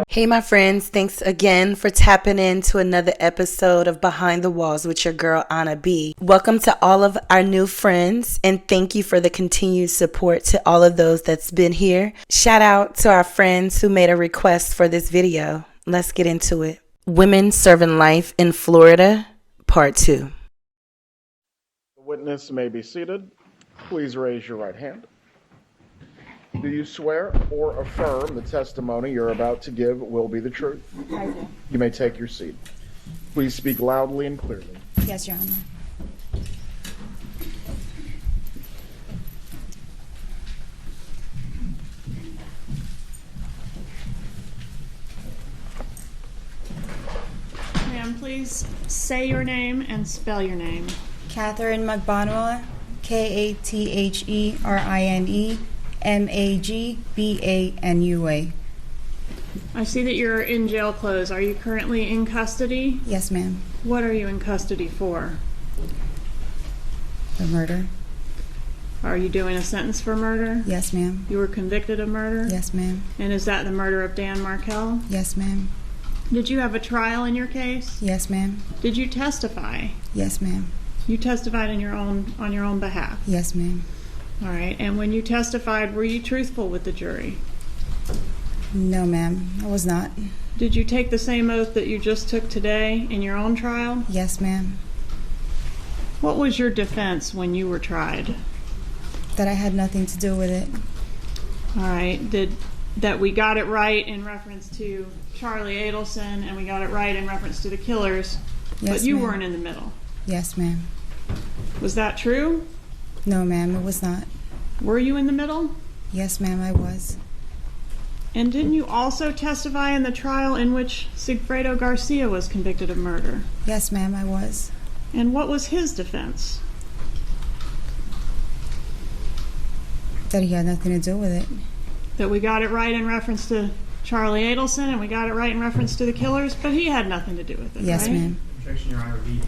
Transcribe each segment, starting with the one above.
Hey my friends, thanks again for tapping into another episode of Behind the Walls with your girl Anna B. Welcome to all of our new friends and thank you for the continued support to all of those that's been here. Shout out to our friends who made a request for this video. Let's get into it. Women Serving Life in Florida, Part 2. The witness may be seated. Please raise your right hand. Do you swear or affirm the testimony you're about to give will be the truth? I do. You may take your seat. Please speak loudly and clearly. Yes, Your Honor. Ma'am, please say your name and spell your name. Catherine Magbanua, Katherine Magbanua. I see that you're in jail clothes. Are you currently in custody? Yes, ma'am. What are you in custody for? The murder? Are you doing a sentence for murder? Yes, ma'am. You were convicted of murder? Yes, ma'am. And is that the murder of Dan Markel? Yes, ma'am. Did you have a trial in your case? Yes, ma'am. Did you testify? Yes, ma'am. You testified on your own behalf? Yes, ma'am. All right. And when you testified, were you truthful with the jury? No, ma'am. I was not. Did you take the same oath that you just took today in your own trial? Yes, ma'am. What was your defense when you were tried? That I had nothing to do with it. All right. That we got it right in reference to Charlie Adelson and we got it right in reference to the killers, Yes, but you ma'am. weren't in the middle. Yes, ma'am. Was that true? No, ma'am. It was not. Were you in the middle? Yes, ma'am. I was. And didn't you also testify in the trial in which Sigfredo Garcia was convicted of murder? Yes, ma'am. I was. And what was his defense? That he had nothing to do with it. That we got it right in reference to Charlie Adelson and we got it right in reference to the killers, but he had nothing to do with it, Yes, right? ma'am. Objection, Your Honor, read.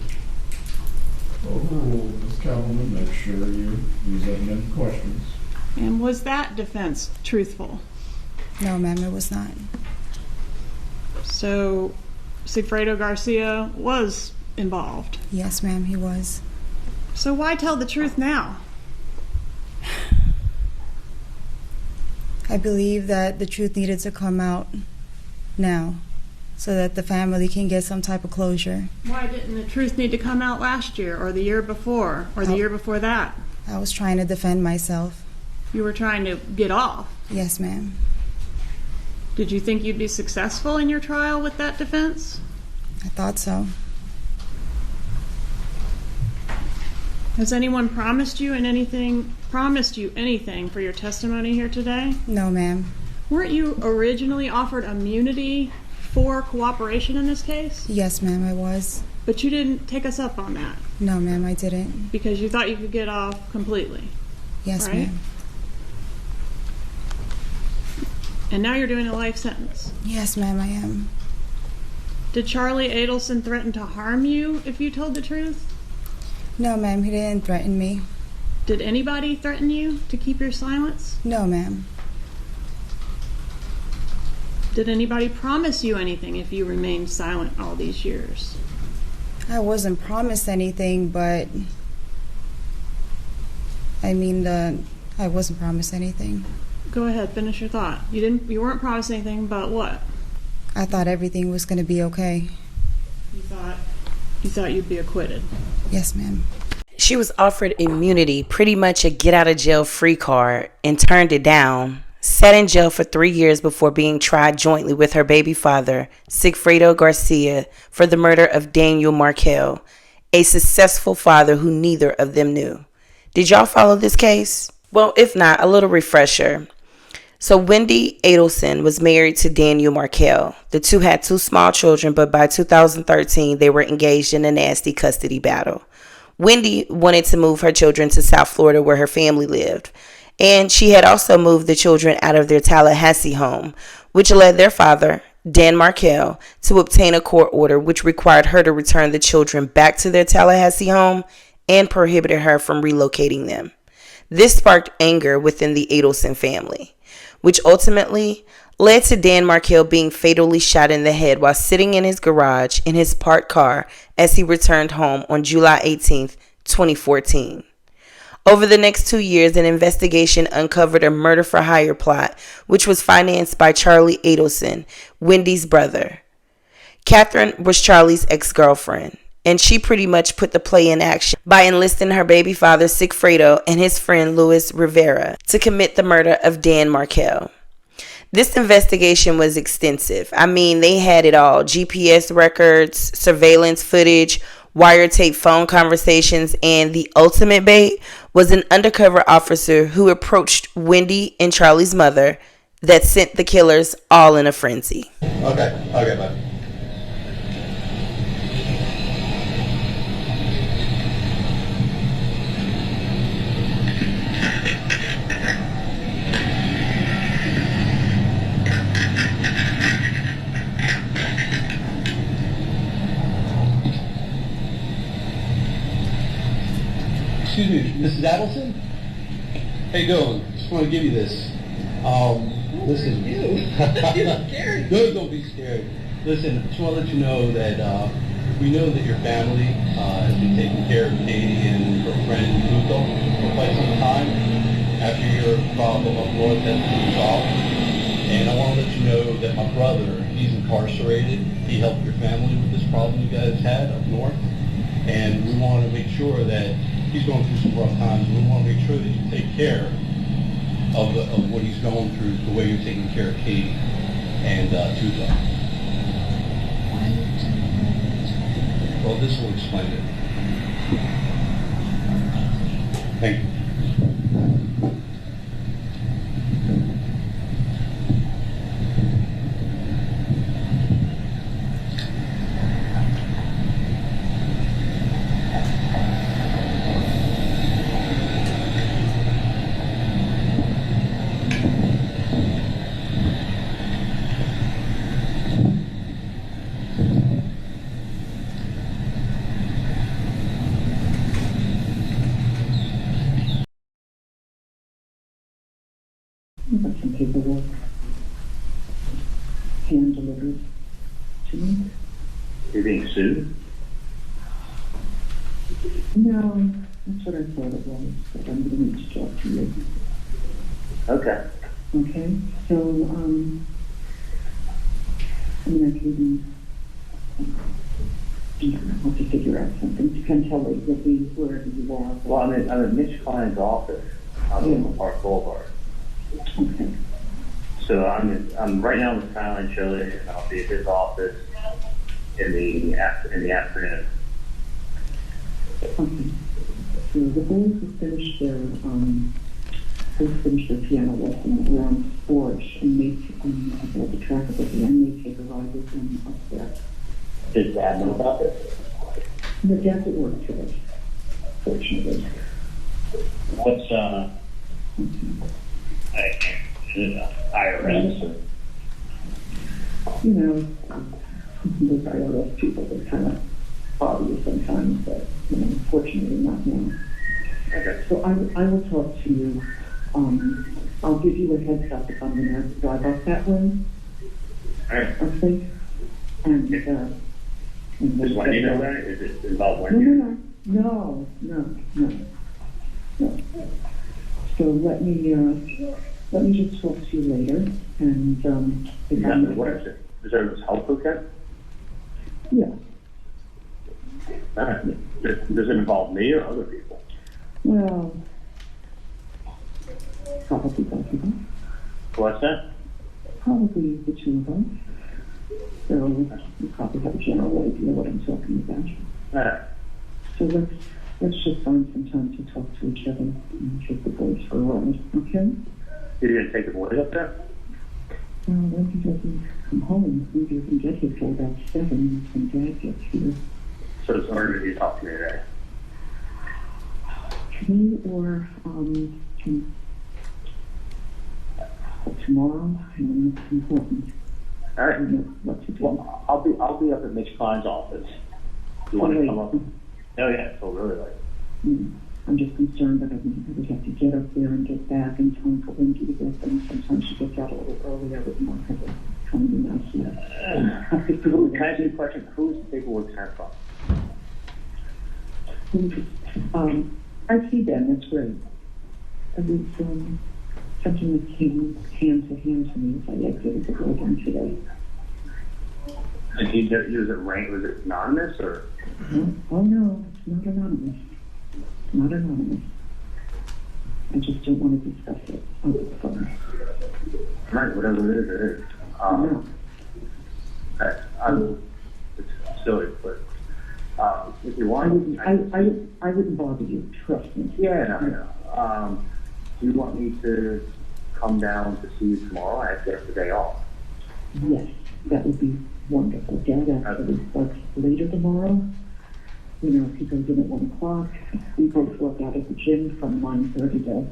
Overruled, Ms. Calhoun, make sure you use any questions. And was that defense truthful? No, ma'am. It was not. So Sigfredo Garcia was involved. Yes, ma'am. He was. So why tell the truth now? I believe that the truth needed to come out now so that the family can get some type of closure. Why didn't the truth need to come out last year or the year before or the year before that? I was trying to defend myself. You were trying to get off. Yes, ma'am. Did you think you'd be successful in your trial with that defense? I thought so. Has anyone promised you anything for your testimony here today? No, ma'am. Weren't you originally offered immunity for cooperation in this case? Yes, ma'am, I was. But you didn't take us up on that No, ma'am, I didn't. because you thought you could get off completely. Yes, Right. ma'am. And now you're doing a life sentence. Yes, ma'am, I am. Did Charlie Adelson threaten to harm you if you told the truth? No, ma'am, he didn't threaten me. Did anybody threaten you to keep your silence? No, ma'am. Did anybody promise you anything if you remained silent all these years? I wasn't promised anything, but I wasn't promised anything. Go ahead, finish your thought. You weren't promised anything, but what? I thought everything was going to be okay. You thought you'd be acquitted. Yes, ma'am. She was offered immunity, pretty much a get out of jail free card, and turned it down. Sat in jail for 3 years before being tried jointly with her baby father, Sigfredo Garcia, for the murder of Daniel Markel, a successful father who neither of them knew. Did y'all follow this case? Well, if not, a little refresher. So Wendy Adelson was married to Daniel Markel. The two had 2 small children, but by 2013, they were engaged in a nasty custody battle. Wendy wanted to move her children to South Florida where her family lived. And she had also moved the children out of their Tallahassee home, which led their father, Dan Markel, to obtain a court order which required her to return the children back to their Tallahassee home and prohibited her from relocating them. This sparked anger within the Adelson family, which ultimately led to Dan Markel being fatally shot in the head while sitting in his garage in his parked car as he returned home on July 18th, 2014. Over the next 2 years, an investigation uncovered a murder-for-hire plot, which was financed by Charlie Adelson, Wendy's brother. Catherine was Charlie's ex-girlfriend, and she pretty much put the play in action by enlisting her baby father, Sigfredo, and his friend, Luis Rivera, to commit the murder of Dan Markel. This investigation was extensive. I mean, they had it all: GPS records, surveillance footage, wiretaped phone conversations, and the ultimate bait was an undercover officer who approached Wendy and Charlie's mother that sent the killers all in a frenzy. Okay, bud. Excuse me, Mrs. Adelson? How you doing? Just want to give you this. Listen. You're scared. No, don't be scared. Listen, just want to let you know that we know that your family has been taking care of Katie and her friend Luco for quite some time after your problem up north has been resolved. And I want to let you know that my brother, he's incarcerated. He helped your family with this problem you guys had up north. And we want to make sure that he's going through some rough times. We want to make sure that you take care of what he's going through, the way you're taking care of Katie and Tuco. Well, this will explain it. Thank you. Got some paperwork hand delivered to me. You're being sued? No, that's what I thought it was, but I'm going to need to talk to you. Okay. Okay, so, I can have to figure out something. You can tell me wherever you are. Well, I'm in Mitch Klein's office on Oakland Park Boulevard. Okay. So I'm right now in the Skyline Chili, and I'll be at his office in the afternoon. Okay. So the boys have finished their piano lesson around 4-ish, and I got the track of it, and they take a ride with them up there. Does Dad know about this? The dad's at work today, fortunately. What's IRS? You know, those IRS people, they're kind of obvious sometimes, but fortunately not now. Okay. So I will talk to you. I'll give you a heads up if I'm going to drive up that way. All right. Okay. And Does Wendy know that? Is it involved Wendy? No. So let me just talk to you later, and What is it? Is there this help okay? Yeah. All right. Does it involve me or other people? Well, probably both of us. What's that? Probably the two of us. So you probably have a general idea what I'm talking about. All right. So let's just find some time to talk to each other and take the boys for a ride, okay? You're going to take the boys up there? Well, when he doesn't come home, maybe you can get here till about 7 when Dad gets here. So it's ordered to you talk to me today? Me or tomorrow, and it's important. All right. You know what to do. Well, I'll be up at Mitch Klein's office. You want to come up? Oh yeah, so really like. I'm just concerned that I would have to get up there and get back in time for Wendy to get them. Sometimes she gets out a little earlier with Markel coming in here. Can I ask you a question? Who's the paperwork sent from? I see them, that's great. It was something that came hand to me as I exited the building today. And was it anonymous or? Oh no, it's not anonymous. It's not anonymous. I just don't want to discuss it over the phone. Right, whatever it is. It's silly, but if you want, I wouldn't bother you. Trust me. Yeah, no. Do you want me to come down to see you tomorrow? I actually have the day off. Yes, that would be wonderful. Dad actually starts later tomorrow. You know, he goes in at 1 o'clock. We both work out at the gym from 9:30 to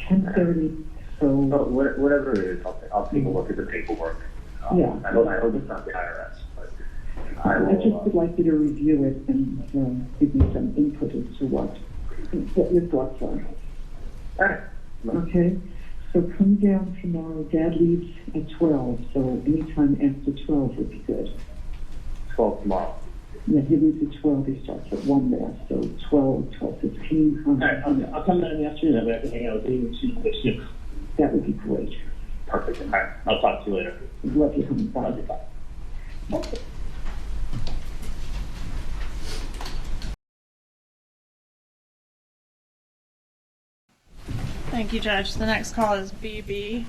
10:30. So whatever it is, I'll take a look at the paperwork. Yeah. I hope it's not the IRS, but I I just will. would like you to review it and give me some input as to what your thoughts are. All right. Okay? So come down tomorrow. Dad leaves at 12, so anytime after 12 would be good. 12 tomorrow. Yeah, he leaves at 12. He starts at 1 there, so 12, 12:15. All right, I'll come down in the afternoon. I'll be able to hang out with you and see you next year. That would be great. Perfect. All right, I'll talk to you later. Love you coming by. Love you. Bye. Okay. Thank you, Judge. The next call is BB.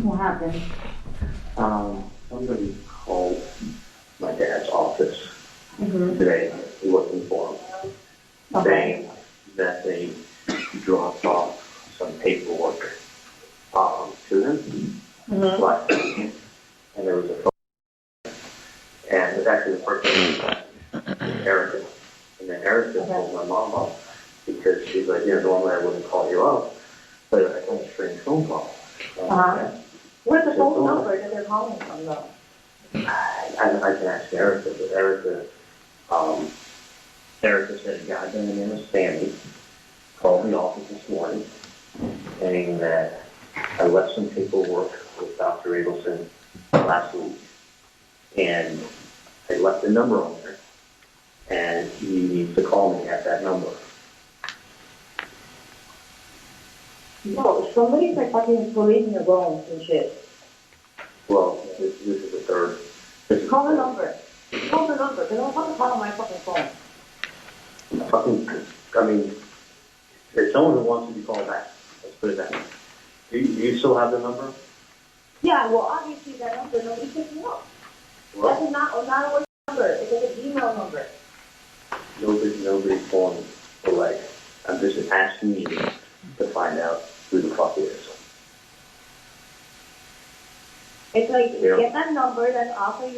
What happened? Somebody called my dad's office Mm-hmm. today, looking for him, saying that they dropped off some paperwork to them, Mm-hmm. but, and there was a phone, and it was actually the person, Erica, and then Erica called my mom up because she's like, normally I wouldn't call you up, but I got a strange phone call. Where's the phone number that they're calling from, though? I can ask Erica, but Erica said a guy by the name of Sammy called the office this morning saying that I left some paperwork with Dr. Adelson last week, and I left a number on there, and he needs to call me at that number. No, somebody's like fucking police your bones and shit. Well, this is the third. Call the number. Call the number, because I'm fucking calling my fucking phone. There's someone who wants to be called back. Let's put it that way. Do you still have the number? Yeah, well, obviously that number, nobody picks me up. Well, That's not a work number. It's like a Gmail number. nobody's calling the leg. I'm just asking you to find out who the fuck it is. It's like, Yeah. get that number that's off of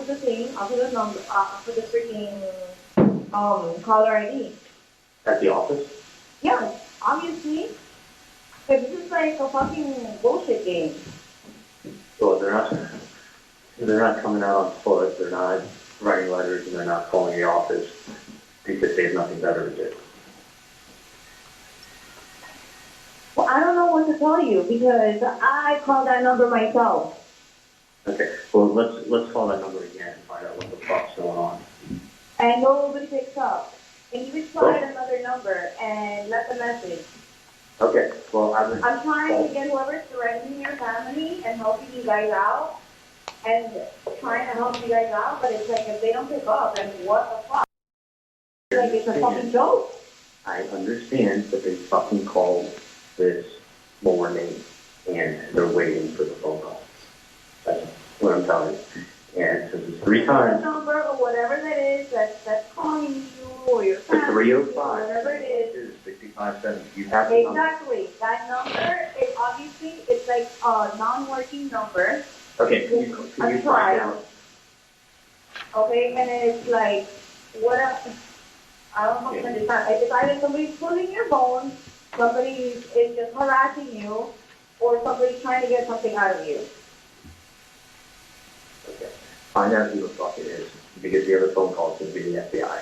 the thing, off of the number, off of the freaking, caller ID. At the office? Yeah, obviously. Because this is like a fucking bullshit game. Well, they're not coming out on foot. They're not writing letters, and they're not calling the office because they have nothing better to do. Well, I don't know what to tell you because I called that number myself. Okay. Well, let's call that number again and find out what the fuck's going on. And nobody picks up. And you just tried another number and left a message. Okay. Well, I'm trying to get whoever's threatening your family and helping you guys out. And trying to help you guys out, but it's like if they don't pick up, then what the fuck? Like it's a fucking joke. I understand that they fucking called this morning and they're waiting for the phone call. That's what I'm telling you. And since it's 3 times. The number or whatever that is that's calling you or your family. The 305. Whatever it is. Is 6570. You have the number. Exactly. That number is obviously it's like a non-working number. Okay, can you find out? Okay, and it's like, I don't know how to understand. It's either somebody's pulling your phone, somebody is just harassing you, or somebody's trying to get something out of you. Okay, find out who the fuck it is, because the other phone call is going to be the FBI.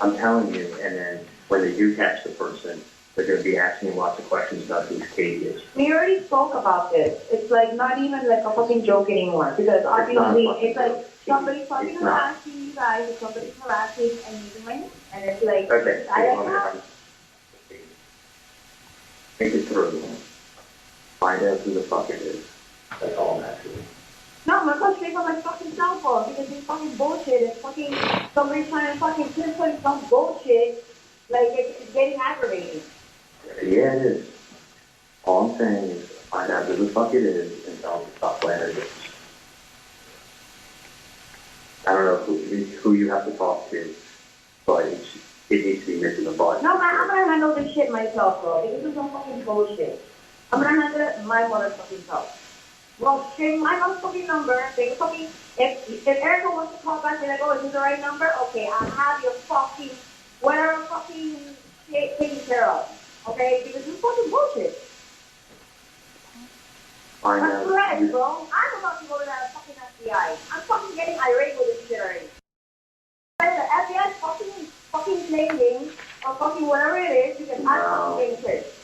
I'm telling you, and then when they do catch the person, they're going to be asking you lots of questions about whose case it is. We already spoke about this. It's like not even like a fucking joke anymore, because obviously it's like somebody's fucking harassing you guys, and somebody's harassing and using my name, and it's like, Okay, think it through. Find out who the fuck it is. That's all I'm asking. No, I'm gonna go straight on my fucking cell phone, because it's fucking bullshit. It's fucking somebody trying to fucking pinpoint some bullshit, like it's getting aggravating. Yeah, it is. All I'm saying is find out who the fuck it is and tell them to stop playing their games. I don't know who you have to talk to, but it needs to be nipped in the bud. No, man, I'm gonna handle this shit myself, bro. This is some fucking bullshit. I'm gonna handle it my motherfucking self. Well, straight my motherfucking number. They fucking, if Erica wants to call back and I go, is this the right number? Okay, I'll have your fucking, whatever fucking shit taken care of. Okay? Because this is fucking bullshit. That's correct, bro. I'm about to go to that fucking FBI. I'm fucking getting irate with this shit already. The FBI is fucking playing games or fucking whatever it is, because I'm fucking getting pissed.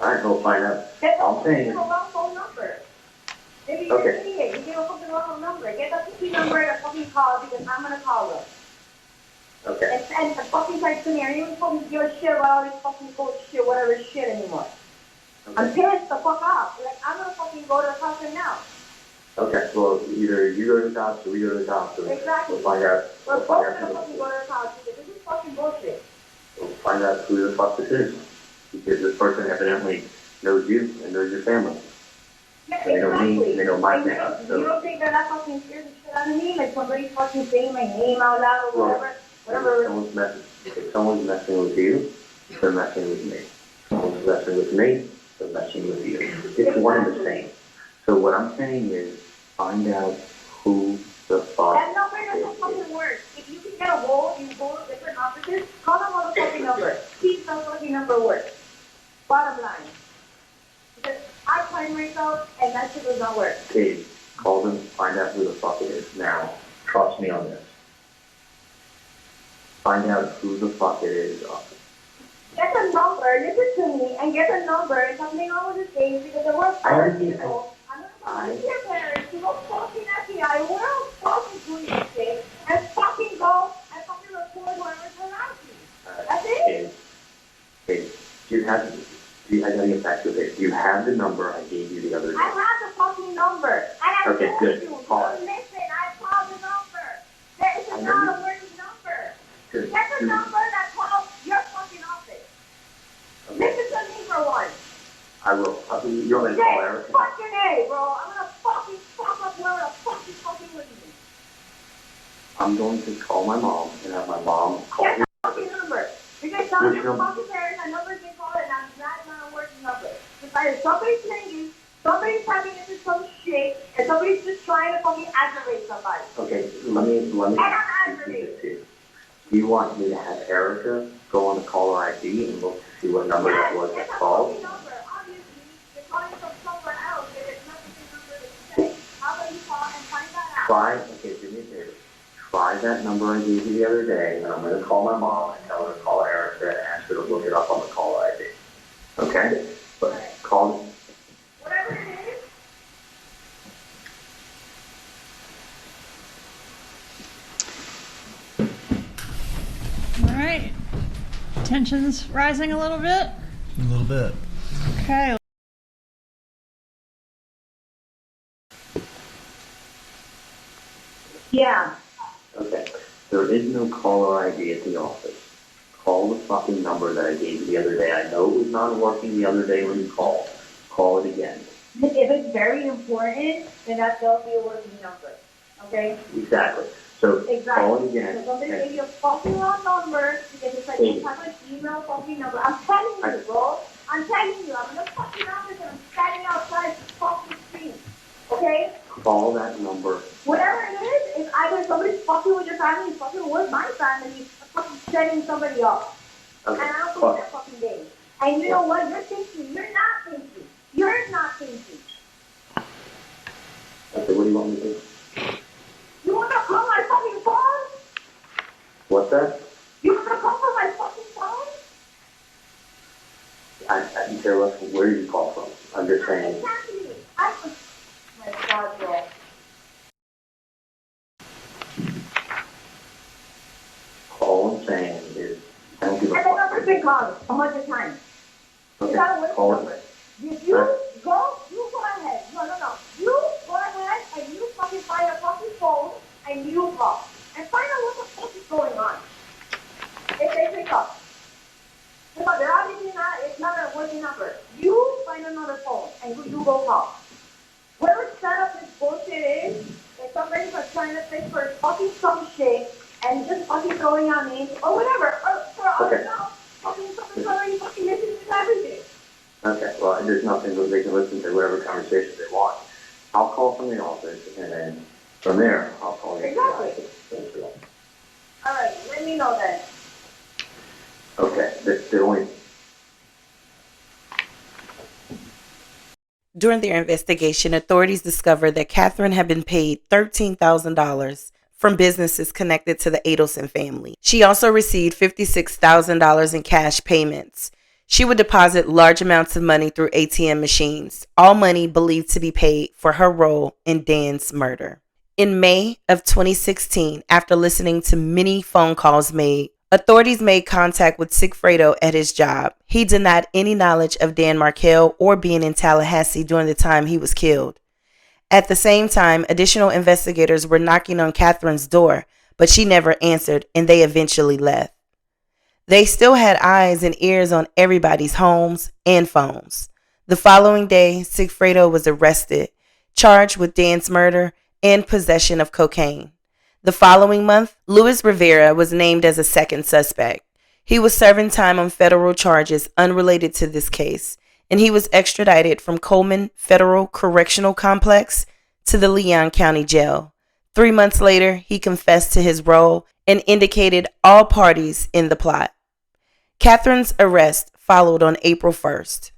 Alright, go find out. I'm saying. You gave a wrong phone number. Maybe you're an idiot. You gave a fucking wrong number. Get the fucking number and fucking call, because I'm gonna call them. Okay. And the fucking type to me, I don't even fucking give a shit about all this fucking bullshit, whatever shit anymore. Okay. I'm pissed the fuck off. Like, I'm gonna fucking go to the cops right now. Okay, well, either you go to the cops or we go to the cops. Exactly. We'll find out. We're both gonna fucking go to the cops, because this is fucking bullshit. We'll find out who the fuck this is. Because this person evidently knows you and knows your family. Yeah, and they know me and they know my family. So. You don't think they're not fucking scared the shit out of me? Like somebody's fucking saying my name out loud or whatever? If someone's messing with you, they're messing with me. If someone's messing with me, they're messing with you. It's one and the same. So what I'm saying is, find out who the fuck. That number doesn't fucking work. If you can get a hold, you go to different offices, call the motherfucking number. See if the fucking number works. Bottom line. Because I tried myself and that shit does not work. Okay, call them, find out who the fuck it is now. Trust me on this. Find out who the fuck it is. Get the number, listen to me, and get the number and something wrong with this game, because there were other people. I'm gonna call your parents to go fucking FBI. We're all fucking doing this shit and fucking go and fucking report whoever's around you. That's it. Okay, I gotta get back to it. You have the number I gave you the other day. I have the fucking number. And I okay, told good. you. Call it. Listen, I called the number. This is not a working number. Good. Get the number that calls your fucking office. Okay. Listen to me for once. I will. You're gonna call Erica. Fucking A, bro. I'm gonna fucking fuck up whoever the fuck is fucking with me. I'm going to call my mom and have my mom call Get you. the fucking number. Because some of your fucking parents, that number's been called and that's not a working number. It's either somebody's playing you, somebody's tapping into some shit, and somebody's just trying to fucking aggravate somebody. Okay, let me aggravated. Do you want me to have Erica go on the caller ID and look to see what number that was that called? Number. Obviously, you're calling from somewhere else, and it's not the same number that you say. How about you call and find that out? Okay, do me a favor. Try that number I gave you the other day, and I'm going to call my mom and tell her to call Erica and ask her to look it up on the caller ID. Okay? But call. Whatever it is. All right. Tension's rising a little bit. A little bit. Okay. Yeah. Okay. There is no caller ID at the office. Call the fucking number that I gave you the other day. I know it was not working the other day when you called. Call it again. If it's very important, then that's going to be a working number. Okay? Exactly. So call it again. So somebody gave you a fucking wrong number because it's like some type of email fucking number. I'm telling you, bro. I'm telling family fucking with my family fucking setting somebody up. Okay. And I don't think that fucking day. And you know what? You're thinking. You're not thinking. You're not thinking. Okay, what do you want me to do? You want to call my fucking phone? What's that? You want to call for my fucking phone? I don't care where you call from. I'm just saying. Exactly. Oh my God, bro. All I'm saying is, I don't give a And the fuck. number's been called 100 times. You Okay, gotta wait call for the it. number. If you go ahead. No. You go ahead and you fucking find a fucking phone and you call. And find out what the fuck is going on. If they pick up. Because they're obviously not, it's not a working number. You find another phone and you go call. Whatever setup this bullshit is, if somebody's trying to fix for fucking some shit and just fucking throwing out names or whatever, or for all Okay. now, something's already fucking missing with everything. Okay, well, there's nothing that they can listen to whatever conversation they want. I'll call from the office, and then from there, I'll call you. Exactly. All right, let me know then. Okay, the only. During their investigation, authorities discovered that Catherine had been paid $13,000 from businesses connected to the Adelson family. She also received $56,000 in cash payments. She would deposit large amounts of money through ATM machines, all money believed to be paid for her role in Dan's murder. In May of 2016, after listening to many phone calls made, authorities made contact with Sigfredo at his job. He denied any knowledge of Dan Markel or being in Tallahassee during the time he was killed. At the same time, additional investigators were knocking on Catherine's door, but she never answered, and they eventually left. They still had eyes and ears on everybody's homes and phones. The following day, Sigfredo was arrested, charged with Dan's murder and possession of cocaine. The following month, Luis Rivera was named as a second suspect. He was serving time on federal charges unrelated to this case, and he was extradited from Coleman Federal Correctional Complex to the Leon County Jail. 3 months later, he confessed to his role and indicated all parties in the plot. Catherine's arrest followed on April 1st.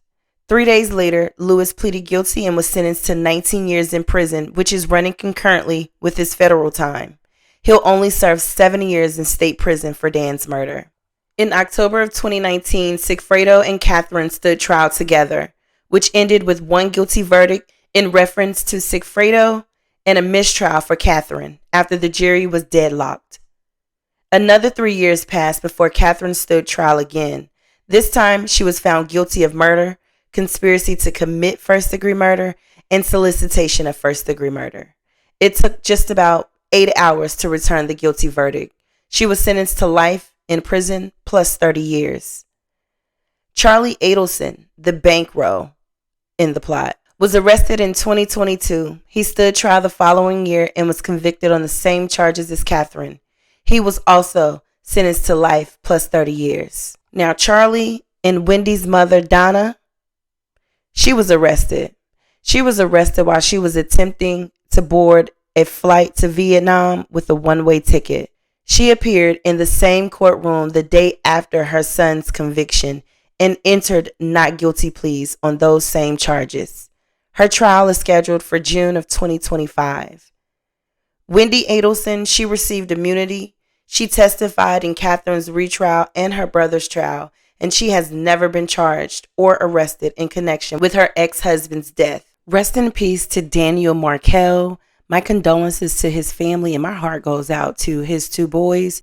3 days later, Lewis pleaded guilty and was sentenced to 19 years in prison, which is running concurrently with his federal time. He'll only serve 7 years in state prison for Dan's murder. In October of 2019, Sigfredo and Catherine stood trial together, which ended with one guilty verdict in reference to Sigfredo and a mistrial for Catherine after the jury was deadlocked. Another 3 years passed before Catherine stood trial again. This time, she was found guilty of murder, conspiracy to commit first-degree murder, and solicitation of first-degree murder. It took just about 8 hours to return the guilty verdict. She was sentenced to life in prison plus 30 years. Charlie Adelson, the bankroll in the plot, was arrested in 2022. He stood trial the following year and was convicted on the same charges as Catherine. He was also sentenced to life plus 30 years. Now, Charlie and Wendy's mother, Donna, she was arrested. She was arrested while she was attempting to board a flight to Vietnam with a one-way ticket. She appeared in the same courtroom the day after her son's conviction and entered not guilty pleas on those same charges. Her trial is scheduled for June of 2025. Wendy Adelson, she received immunity. She testified in Catherine's retrial and her brother's trial, and she has never been charged or arrested in connection with her ex-husband's death. Rest in peace to Daniel Markel. My condolences to his family, and my heart goes out to his 2 boys.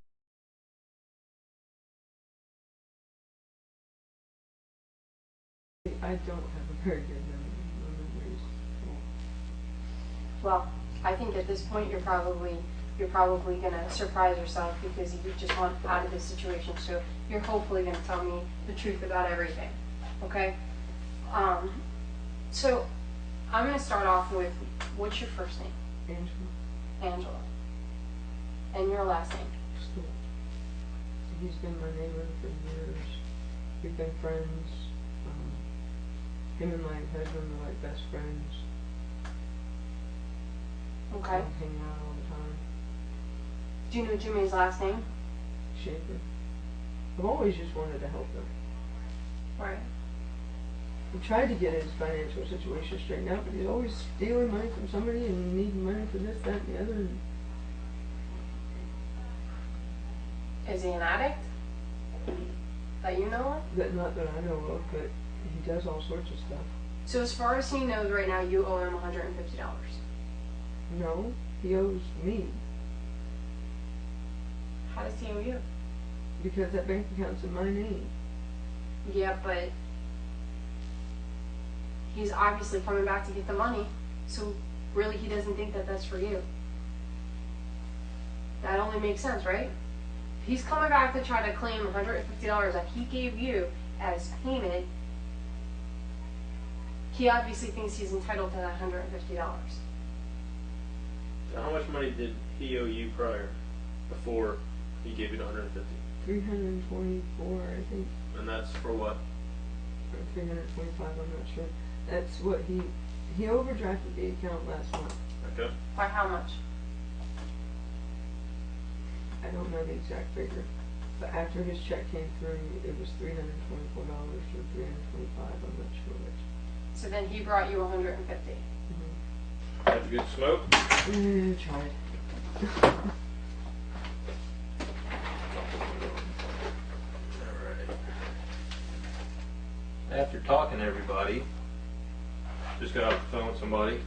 I don't have a very good memory. Well, I think at this point you're probably gonna surprise yourself because you just want out of this situation. So you're hopefully gonna tell me the truth about everything. Okay? So I'm gonna start off with, what's your first name? Angela. And your last name? Stoldt. He's been my neighbor for years. We've been friends. Him and my husband are like best friends. Okay. We hang out all the time. Do you know Jimmy's last name? Schaefer. I've always just wanted to help him. Right. I tried to get his financial situation straightened out, but he's always stealing money from somebody and needing money for this, that, and the other. And Is he an addict? That you know of? not that I know of, but he does all sorts of stuff. So as far as he knows right now, you owe him $150. No, he owes me How does he owe you? because that bank account's in my name. Yeah, but he's obviously coming back to get the money, so really he doesn't think that that's for you. That only makes sense, right? He's coming back to try to claim $150 that he gave you as payment. He obviously thinks he's entitled to that $150. So how much money did he owe you prior, before he gave you the 150? 324, I think, And that's for what? or 325, I'm not sure. That's what he overdrafted the account last month. Okay. By how much? I don't know the exact figure, but after his check came through, it was $324 or $325. I'm not sure which. So then he brought you 150. Have a good smoke? Tried. After talking to everybody, just got off the phone with somebody.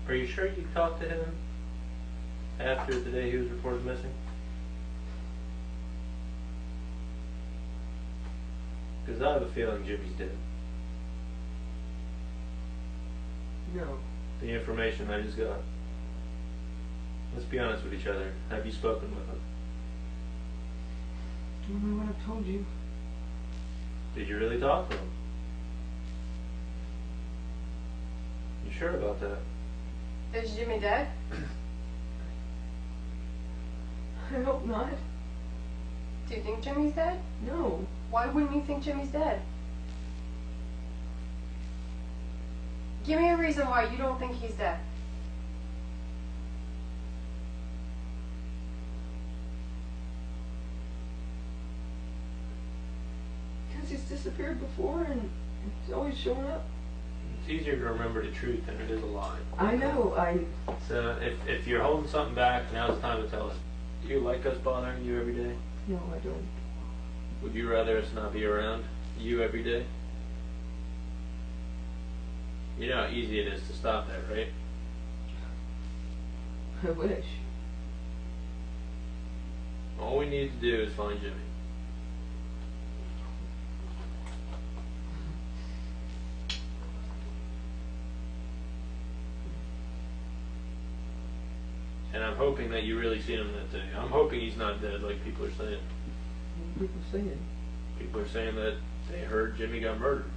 Are you sure you talked to him after the day he was reported missing? Because I have a feeling Jimmy's dead. No. The information I just got. Let's be honest with each other. Have you spoken with him? Only what I've told you. Did you really talk to him? You sure about that? Is Jimmy dead? I hope not. Do you think Jimmy's dead? No. Why wouldn't you think Jimmy's dead? Give me a reason why you don't think he's dead. Because he's disappeared before and he's always showing up. It's easier to remember the truth than it is a lie. I know, So if you're holding something back, now's the time to tell us. Do you like us bothering you every day? No, I don't. Would you rather us not be around you every day? You know how easy it is to stop that, right? I wish. All we need to do is find Jimmy. And I'm hoping that you really seen him that day. I'm hoping he's not dead like people are saying. What are people saying? People are saying that they heard Jimmy got murdered.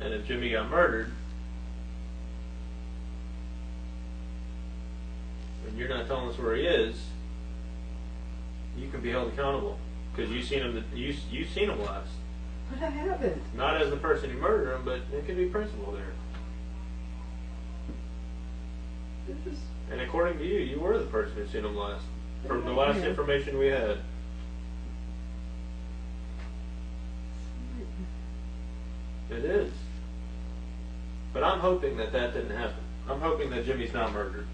And if Jimmy got murdered, and you're not telling us where he is, you can be held accountable because you seen him. You seen him last. But I haven't. Not as the person who murdered him, but it could be principal there. And according to you, you were the person who seen him last. From the last information we had. It is. But I'm hoping that that didn't happen. I'm hoping that Jimmy's not murdered.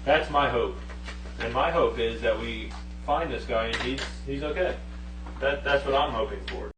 That's my hope. And my hope is that we find this guy and he's okay. That's what I'm hoping for.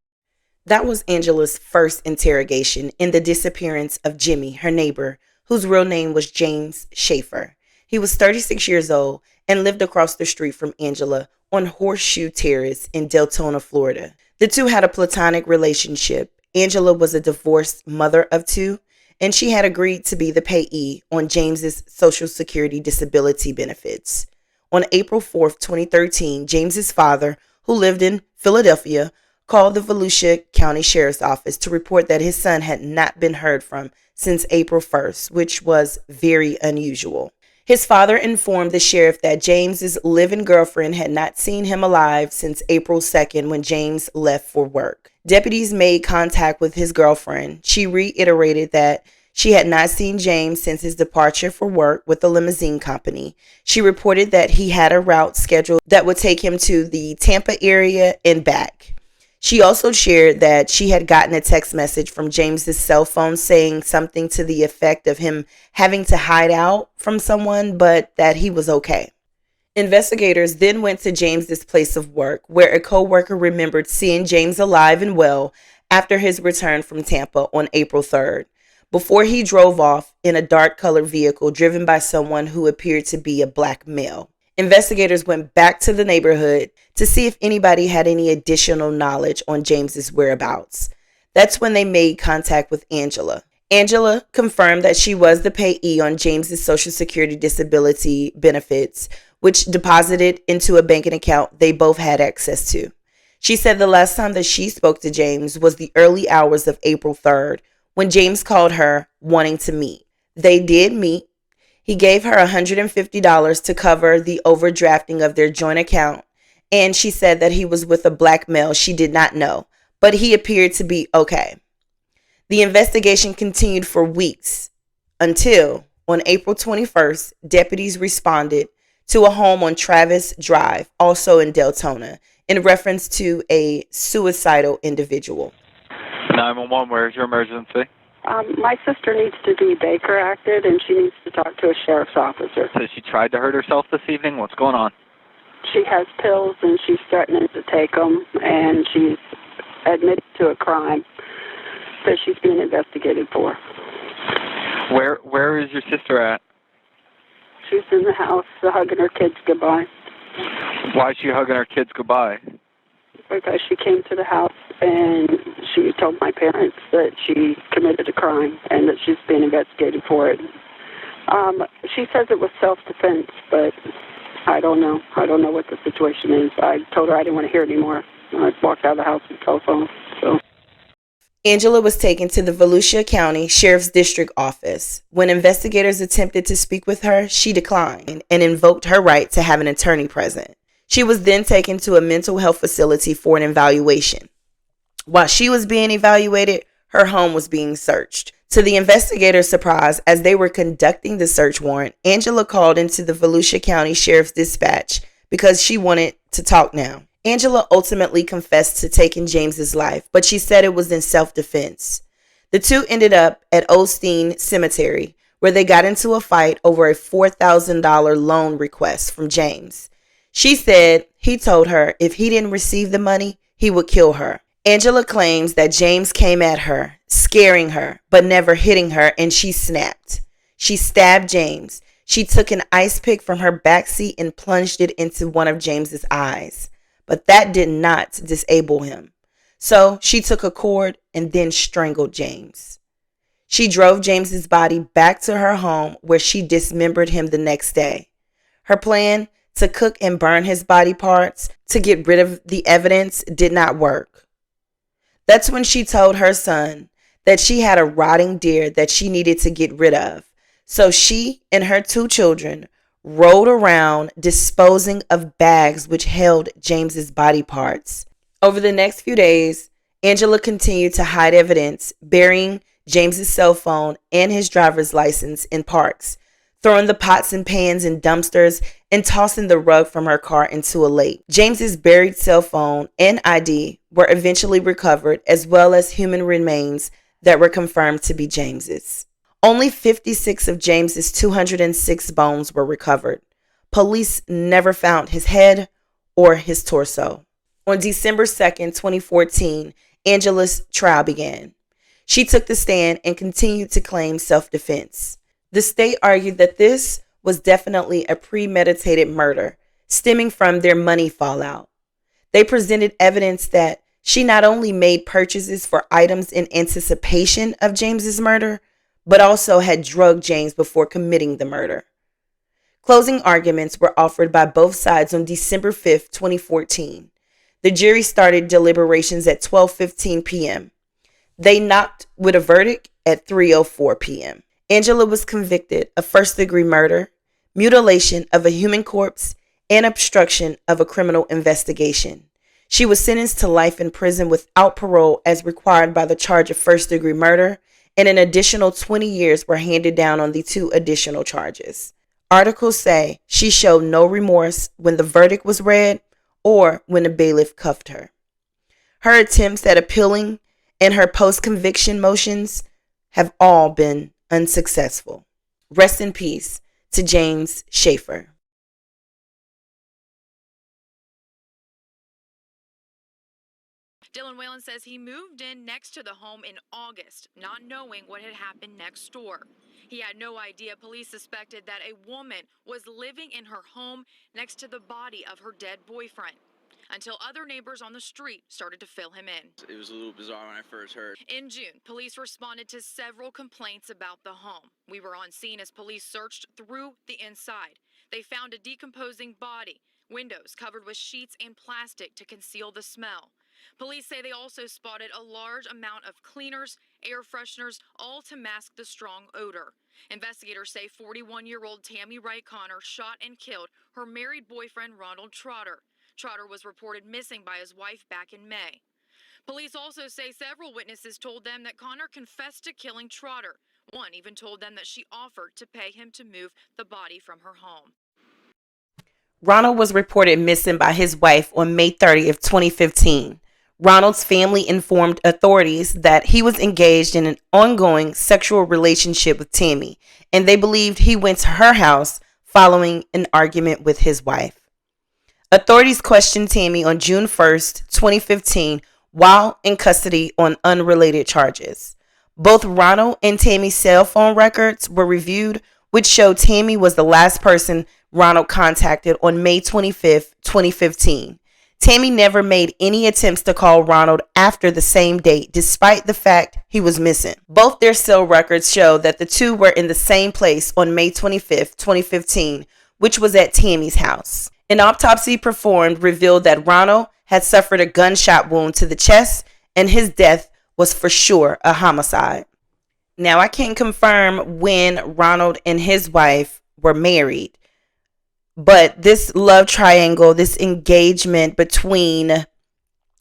That was Angela's first interrogation in the disappearance of Jimmy, her neighbor, whose real name was James Schaefer. He was 36 years old and lived across the street from Angela on Horseshoe Terrace in Deltona, Florida. The two had a platonic relationship. Angela was a divorced mother of two, and she had agreed to be the payee on James's Social Security disability benefits. On April 4th, 2013, James's father, who lived in Philadelphia, called the Volusia County Sheriff's Office to report that his son had not been heard from since April 1st, which was very unusual. His father informed the sheriff that James's live-in girlfriend had not seen him alive since April 2nd when James left for work. deputies made contact with his girlfriend. She reiterated that she had not seen James since his departure for work with the limousine company. She reported that he had a route scheduled that would take him to the Tampa area and back. She also shared that she had gotten a text message from James's cell phone saying something to the effect of him having to hide out from someone, but that he was okay. Investigators then went to James's place of work, where a co-worker remembered seeing James alive and well after his return from Tampa on April 3rd, before he drove off in a dark-colored vehicle driven by someone who appeared to be a black male. Investigators went back to the neighborhood to see if anybody had any additional knowledge on James's whereabouts. That's when they made contact with Angela. Angela confirmed that she was the payee on James's Social Security disability benefits, which deposited into a banking account they both had access to. She said the last time that she spoke to James was the early hours of April 3rd, when James called her wanting to meet. They did meet. He gave her $150 to cover the overdrafting of their joint account, and she said that he was with a black male she did not know, but he appeared to be okay. The investigation continued for weeks until, on April 21st, deputies responded to a home on Travis Drive, also in Deltona, in reference to a suicidal individual. 911, where's your emergency? My sister needs to be Baker acted, and she needs to talk to a sheriff's officer. So she tried to hurt herself this evening? What's going on? She has pills, and she's threatening to take them, and she's admitted to a crime that she's being investigated for. Where is your sister at? She's in the house hugging her kids goodbye. Why is she hugging her kids goodbye? Because she came to the house and she told my parents that she committed a crime and that she's being investigated for it. She says it was self-defense, but I don't know. I don't know what the situation is. I told her I didn't want to hear it anymore. I walked out of the house with telephone. So. Angela was taken to the Volusia County Sheriff's District Office. When investigators attempted to speak with her, she declined and invoked her right to have an attorney present. She was then taken to a mental health facility for an evaluation. While she was being evaluated, her home was being searched. To the investigators' surprise, as they were conducting the search warrant, Angela called into the Volusia County Sheriff's Dispatch because she wanted to talk now. Angela ultimately confessed to taking James's life, but she said it was in self-defense. The two ended up at Osteen Cemetery, where they got into a fight over a $4,000 loan request from James. She said he told her if he didn't receive the money, he would kill her. Angela claims that James came at her, scaring her, but never hitting her, and she snapped. She stabbed James. She took an ice pick from her backseat and plunged it into one of James's eyes. But that did not disable him. So she took a cord and then strangled James. She drove James's body back to her home, where she dismembered him the next day. Her plan to cook and burn his body parts to get rid of the evidence did not work. That's when she told her son that she had a rotting deer that she needed to get rid of. So she and her two children rode around disposing of bags which held James's body parts. Over the next few days, Angela continued to hide evidence, burying James's cell phone and his driver's license in parks, throwing the pots and pans in dumpsters, and tossing the rug from her car into a lake. James's buried cell phone and ID were eventually recovered, as well as human remains that were confirmed to be James's. Only 56 of James's 206 bones were recovered. Police never found his head or his torso. On December 2nd, 2014, Angela's trial began. She took the stand and continued to claim self-defense. The state argued that this was definitely a premeditated murder stemming from their money fallout. They presented evidence that she not only made purchases for items in anticipation of James's murder, but also had drugged James before committing the murder. Closing arguments were offered by both sides on December 5th, 2014. The jury started deliberations at 12:15 p.m. They knocked with a verdict at 3:04 p.m. Angela was convicted of first-degree murder, mutilation of a human corpse, and obstruction of a criminal investigation. She was sentenced to life in prison without parole as required by the charge of first-degree murder, and an additional 20 years were handed down on the 2 additional charges. Articles say she showed no remorse when the verdict was read or when the bailiff cuffed her. Her attempts at appealing and her post-conviction motions have all been unsuccessful. Rest in peace to James Schaefer. Dylan Whalen says he moved in next to the home in August, not knowing what had happened next door. He had no idea police suspected that a woman was living in her home next to the body of her dead boyfriend, until other neighbors on the street started to fill him in. It was a little bizarre when I first heard. In June, police responded to several complaints about the home. We were on scene as police searched through the inside. They found a decomposing body, windows covered with sheets and plastic to conceal the smell. Police say they also spotted a large amount of cleaners, air fresheners, all to mask the strong odor. Investigators say 41-year-old Tammy Connor shot and killed her married boyfriend Ronald Trotter. Trotter was reported missing by his wife back in May. Police also say several witnesses told them that Connor confessed to killing Trotter. One even told them that she offered to pay him to move the body from her home. Ronald was reported missing by his wife on May 30th, 2015. Ronald's family informed authorities that he was engaged in an ongoing sexual relationship with Tammy, and they believed he went to her house following an argument with his wife. Authorities questioned Tammy on June 1st, 2015, while in custody on unrelated charges. Both Ronald and Tammy's cell phone records were reviewed, which showed Tammy was the last person Ronald contacted on May 25th, 2015. Tammy never made any attempts to call Ronald after the same date, despite the fact he was missing. Both their cell records show that the two were in the same place on May 25th, 2015, which was at Tammy's house. An autopsy performed revealed that Ronald had suffered a gunshot wound to the chest, and his death was for sure a homicide. Now, I can't confirm when Ronald and his wife were married, but this love triangle, this engagement between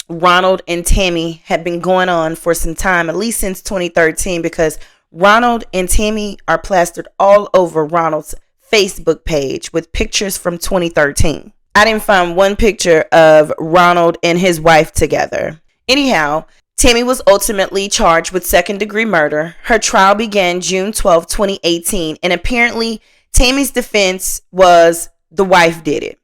Ronald and Tammy had been going on for some time, at least since 2013, because Ronald and Tammy are plastered all over Ronald's Facebook page with pictures from 2013. I didn't find one picture of Ronald and his wife together. Anyhow, Tammy was ultimately charged with second-degree murder. Her trial began June 12, 2018, and apparently Tammy's defense was the wife did it.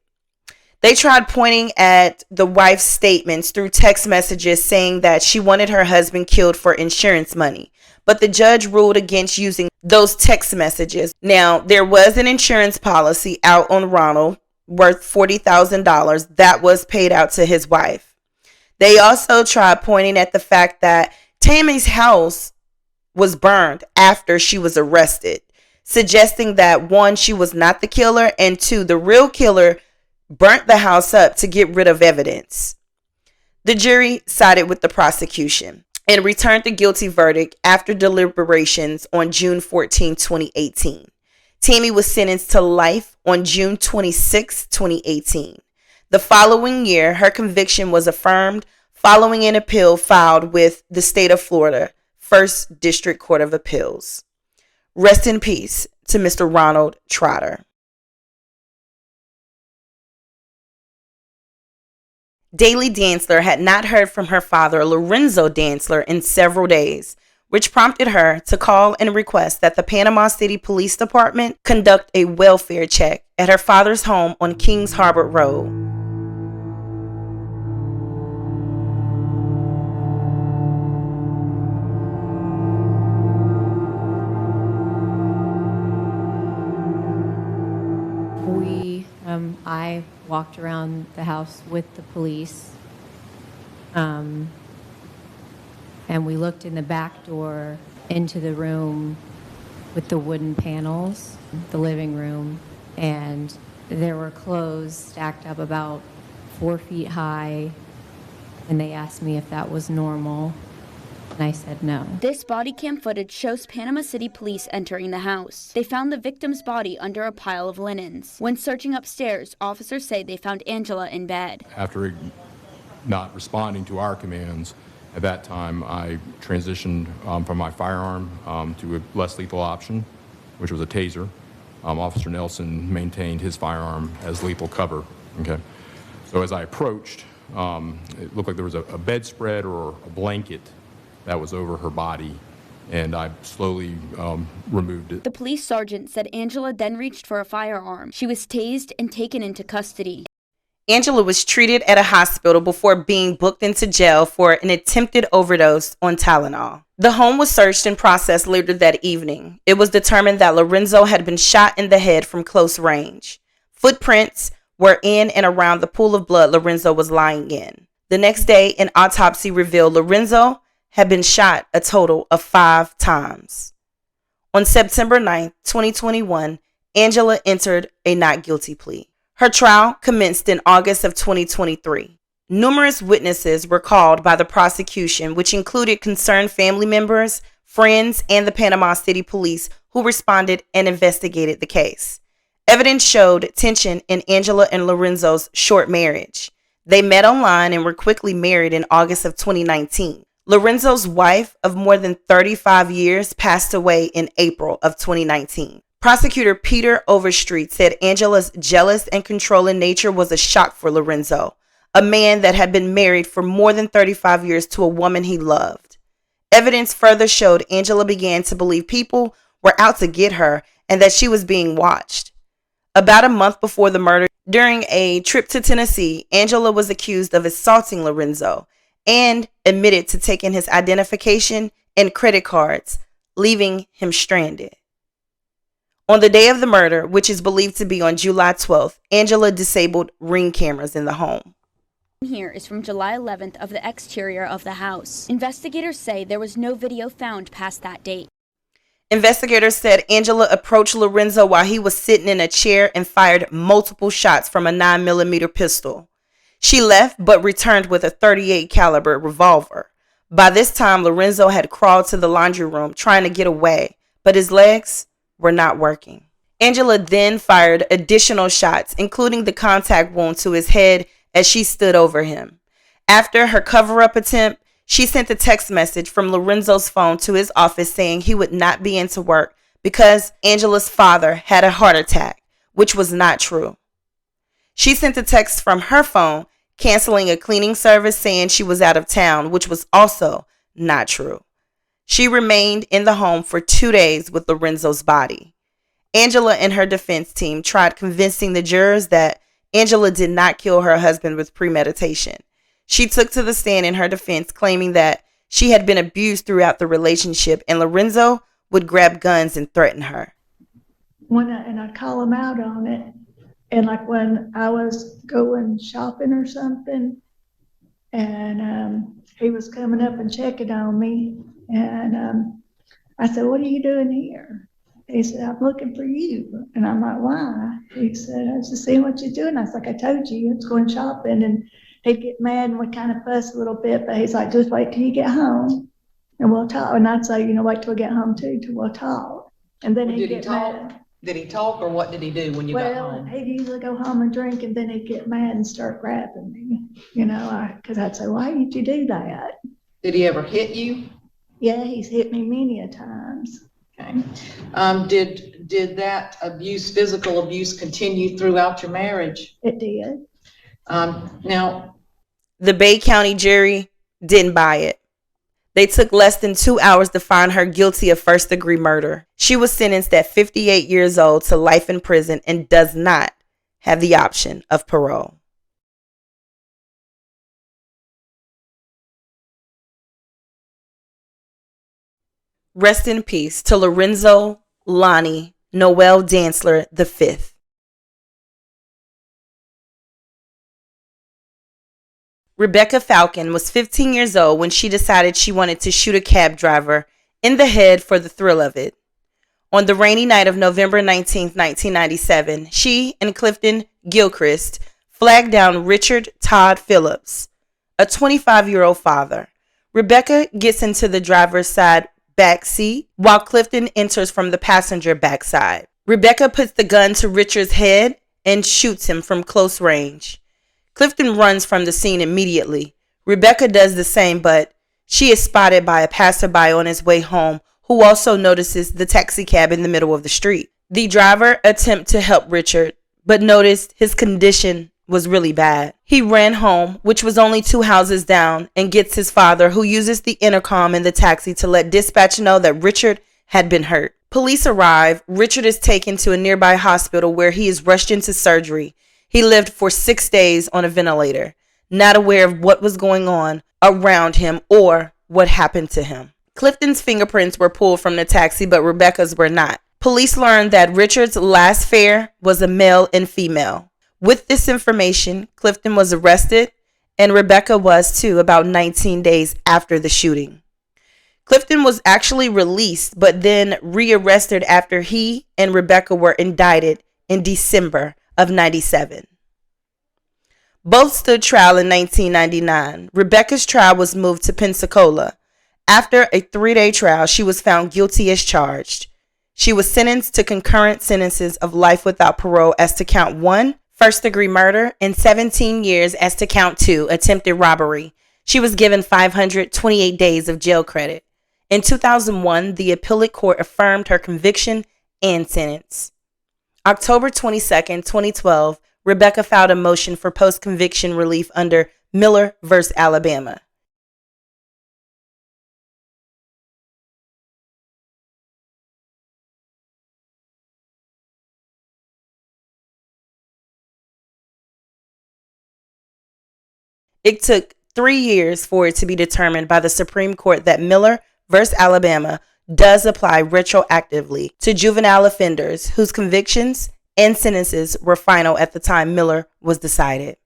They tried pointing at the wife's statements through text messages saying that she wanted her husband killed for insurance money, but the judge ruled against using those text messages. Now, there was an insurance policy out on Ronald worth $40,000 that was paid out to his wife. They also tried pointing at the fact that Tammy's house was burned after she was arrested, suggesting that 1, she was not the killer, and 2, the real killer burnt the house up to get rid of evidence. The jury sided with the prosecution and returned the guilty verdict after deliberations on June 14, 2018. Tammy was sentenced to life on June 26, 2018. The following year, her conviction was affirmed following an appeal filed with the state of Florida, First District Court of Appeals. Rest in peace to Mr. Ronald Trotter. Daily Dantzler had not heard from her father, Lorenzo Dantzler, in several days, which prompted her to call and request that the Panama City Police Department conduct a welfare check at her father's home on Kings Harbor Road. I walked around the house with the police, and we looked in the back door into the room with the wooden panels, the living room, and there were clothes stacked up about 4 feet high, and they asked me if that was normal. And I said no. This body cam footage shows Panama City police entering the house. They found the victim's body under a pile of linens. When searching upstairs, officers say they found Angela in bed. After not responding to our commands. At that time, I transitioned from my firearm to a less lethal option, which was a taser. Officer Nelson maintained his firearm as lethal cover. Okay, so as I approached, it looked like there was a bedspread or a blanket that was over her body, and I slowly removed it. The police sergeant said Angela then reached for a firearm. She was tased and taken into custody. Angela was treated at a hospital before being booked into jail for an attempted overdose on Tylenol. The home was searched and processed later that evening. It was determined that Lorenzo had been shot in the head from close range. Footprints were in and around the pool of blood Lorenzo was lying in. The next day, an autopsy revealed Lorenzo had been shot a total of 5 times. On September 9, 2021, Angela entered a not guilty plea. Her trial commenced in August of 2023. Numerous witnesses were called by the prosecution, which included concerned family members, friends, and the Panama City Police, who responded and investigated the case. Evidence showed tension in Angela and Lorenzo's short marriage. They met online and were quickly married in August of 2019. Lorenzo's wife of more than 35 years passed away in April of 2019. Prosecutor Peter Overstreet said Angela's jealous and controlling nature was a shock for Lorenzo, a man that had been married for more than 35 years to a woman he loved. Evidence further showed Angela began to believe people were out to get her and that she was being watched. About a month before the murder, during a trip to Tennessee, Angela was accused of assaulting Lorenzo and admitted to taking his identification and credit cards, leaving him stranded. On the day of the murder, which is believed to be on July 12th, Angela disabled Ring cameras in the home. Here is from July 11th of the exterior of the house. Investigators say there was no video found past that date. Investigators said Angela approached Lorenzo while he was sitting in a chair and fired multiple shots from a 9mm pistol. She left but returned with a .38 caliber revolver. By this time, Lorenzo had crawled to the laundry room trying to get away, but his legs were not working. Angela then fired additional shots, including the contact wound to his head as she stood over him. After her cover-up attempt, she sent a text message from Lorenzo's phone to his office saying he would not be into work because Angela's father had a heart attack, which was not true. She sent a text from her phone canceling a cleaning service saying she was out of town, which was also not true. She remained in the home for 2 days with Lorenzo's body. Angela and her defense team tried convincing the jurors that Angela did not kill her husband with premeditation. She took to the stand in her defense, claiming that she had been abused throughout the relationship and Lorenzo would grab guns and threaten her. And I'd call him out on it. And like when I was going shopping or something, and he was coming up and checking on me, and I said, "What are you doing here?" He said, "I'm looking for you." And I'm like, "Why?" He said, "I was just seeing what you're doing." I was like, "I told you, it's going shopping." And he'd get mad and we'd kind of fuss a little bit, but he's like, "Just wait till you get home and we'll talk." And I'd say, "Wait till we get home too, till we'll talk." And then he'd get mad. Did he talk, or what did he do when you got home? Well, he'd usually go home and drink, and then he'd get mad and start grabbing me, because I'd say, "Why did you do that?" Did he ever hit you? Yeah, he's hit me many a times. Okay. Did that abuse, physical abuse, continue throughout your marriage? It did. Now, the Bay County jury didn't buy it. They took less than 2 hours to find her guilty of first-degree murder. She was sentenced at 58 years old to life in prison and does not have the option of parole. Rest in peace to Lorenzo Lonnie Noel Dantzler V. Rebecca Falcon was 15 years old when she decided she wanted to shoot a cab driver in the head for the thrill of it. On the rainy night of November 19, 1997, she and Clifton Gilchrist flagged down Richard Todd Phillips, a 25-year-old father. Rebecca gets into the driver's side back seat while Clifton enters from the passenger back side. Rebecca puts the gun to Richard's head and shoots him from close range. Clifton runs from the scene immediately. Rebecca does the same, but she is spotted by a passerby on his way home who also notices the taxi cab in the middle of the street. The driver attempts to help Richard, but noticed his condition was really bad. He ran home, which was only 2 houses down, and gets his father, who uses the intercom in the taxi to let dispatch know that Richard had been hurt. Police arrive. Richard is taken to a nearby hospital where he is rushed into surgery. He lived for 6 days on a ventilator, not aware of what was going on around him or what happened to him. Clifton's fingerprints were pulled from the taxi, but Rebecca's were not. Police learned that Richard's last fare was a male and female. With this information, Clifton was arrested, and Rebecca was too, about 19 days after the shooting. Clifton was actually released, but then rearrested after he and Rebecca were indicted in December of 97. Both stood trial in 1999. Rebecca's trial was moved to Pensacola. After a 3-day trial, she was found guilty as charged. She was sentenced to concurrent sentences of life without parole as to count 1, first-degree murder, and 17 years as to count 2, attempted robbery. She was given 528 days of jail credit. In 2001, the appellate court affirmed her conviction and sentence. October 22, 2012, Rebecca filed a motion for post-conviction relief under Miller v. Alabama. It took 3 years for it to be determined by the Supreme Court that Miller v. Alabama does apply retroactively to juvenile offenders whose convictions and sentences were final at the time Miller was decided.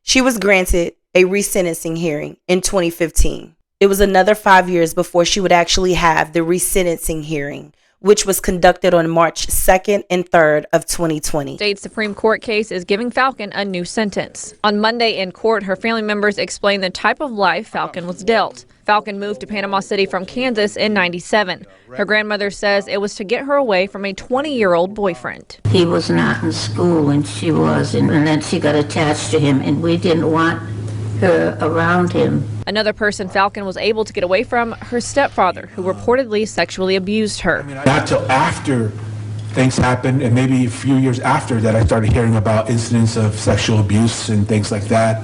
She was granted a resentencing hearing in 2015. It was another 5 years before she would actually have the resentencing hearing, which was conducted on March 2nd and 3rd of 2020. State Supreme Court case is giving Falcon a new sentence. On Monday in court, her family members explained the type of life Falcon was dealt. Falcon moved to Panama City from Kansas in '97. Her grandmother says it was to get her away from a 20-year-old boyfriend. He was not in school when she was, and then she got attached to him, and we didn't want her around him. Another person Falcon was able to get away from, her stepfather, who reportedly sexually abused her. Not till after things happened, and maybe a few years after that, I started hearing about incidents of sexual abuse and things like that.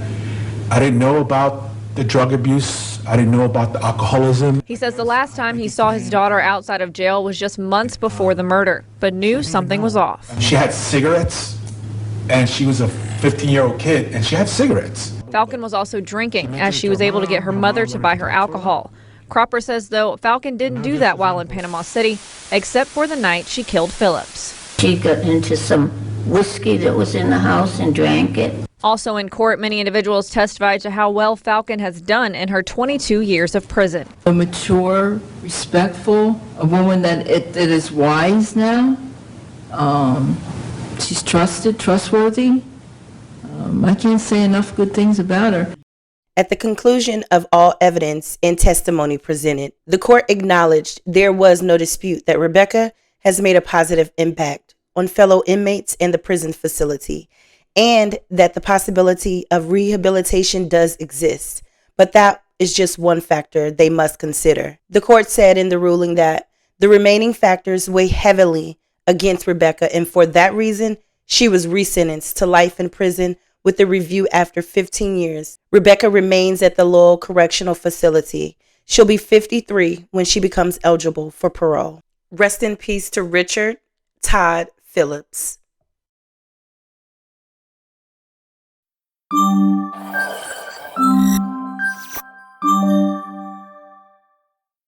I didn't know about the drug abuse. I didn't know about the alcoholism. He says the last time he saw his daughter outside of jail was just months before the murder, but knew something was off. She had cigarettes, and she was a 15-year-old kid, and she had cigarettes. Falcon was also drinking, as she was able to get her mother to buy her alcohol. Cropper says, though, Falcon didn't do that while in Panama City, except for the night she killed Phillips. She got into some whiskey that was in the house and drank it. Also in court, many individuals testified to how well Falcon has done in her 22 years of prison. A mature, respectful, a woman that is wise now. She's trustworthy. I can't say enough good things about her. At the conclusion of all evidence and testimony presented, the court acknowledged there was no dispute that Rebecca has made a positive impact on fellow inmates in the prison facility, and that the possibility of rehabilitation does exist, but that is just one factor they must consider. The court said in the ruling that the remaining factors weigh heavily against Rebecca, and for that reason, she was resentenced to life in prison with a review after 15 years. Rebecca remains at the Lowell Correctional Facility. She'll be 53 when she becomes eligible for parole. Rest in peace to Richard Todd Phillips.